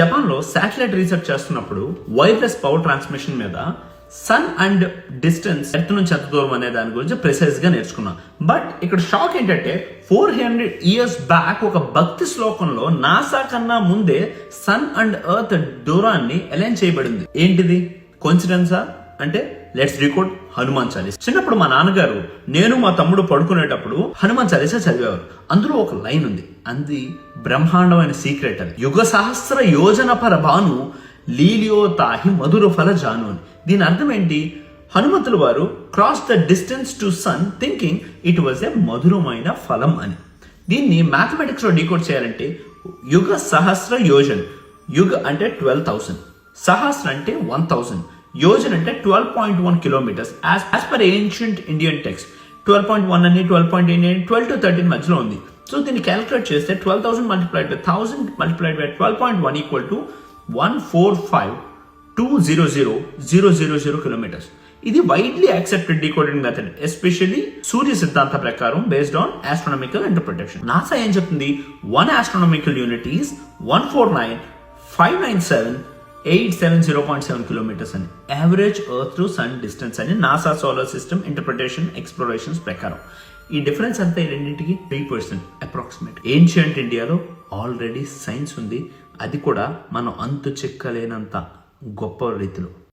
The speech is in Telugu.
జపాన్లో శాటిలైట్ రీసెర్చ్ చేస్తున్నప్పుడు వైర్లెస్ పవర్ ట్రాన్స్మిషన్ మీద సన్ అండ్ డిస్టెన్స్ ఎర్త్ నుంచి ఎంత దూరం అనే దాని గురించి ప్రిసైజ్ గా నేర్చుకున్నాం. బట్ ఇక్కడ షాక్ ఏంటంటే 400 years బ్యాక్ ఒక భక్తి శ్లోకంలో నాసా కన్నా ముందే సన్ అండ్ ఎర్త్ దూరాన్ని అలైన్ చేయబడింది. ఏంటిది? కోఇన్సిడెన్సా అంటే లెట్స్ రికార్డ్ హనుమాన్ చాలీసా. చిన్నప్పుడు మా నాన్నగారు నేను మా తమ్ముడు పడుకునేటప్పుడు హనుమాన్ చాలీసా చదివేవారు. అందులో ఒక లైన్ ఉంది, అది బ్రహ్మాండమైన సీక్రెట్. అది యుగ సహస్ర యోజన పర భాను లీలియో తాహి మధుర ఫల జాను అని. దీని అర్థం ఏంటి? హనుమంతుల వారు cross the distance to sun thinking it was a మధురమైన ఫలం అని. దీన్ని మ్యాథమెటిక్స్ లో డీకోడ్ చేయాలంటే యుగ సహస్ర యోజన్, యుగ అంటే 12,000, సహస్ర అంటే 1,000, యోజన్ అంటే 12.1 kilometres. As per ancient Indian text 12.1 అని 12.8 అని 12 to 13 మధ్యలో ఉంది. సో దీన్ని క్యాలిక్యులేట్ చేస్తే 12,000 multiplied by 1000 multiplied by 12.1 equal to 145,200,000 kilometres. ఇది widely accepted decoding method, especially Surya Siddhanta ప్రకారం based on astronomical interpretation. NASA ఏం చెప్తుంది? 1 astronomical unit is 149,597,870.7 కిలోమీటర్స్ అని. Average earth to sun distance అని NASA solar system interpretation explorations ప్రకారం. ఈ డిఫరెన్స్ అంతా ఈ రెండింటికి 3% అప్రాక్సిమేట్. ఏన్షియంట్ ఇండియాలో ఆల్రెడీ సైన్స్ ఉంది, అది కూడా మనం అంతు చెక్కలేనంత గొప్ప రీతిలో.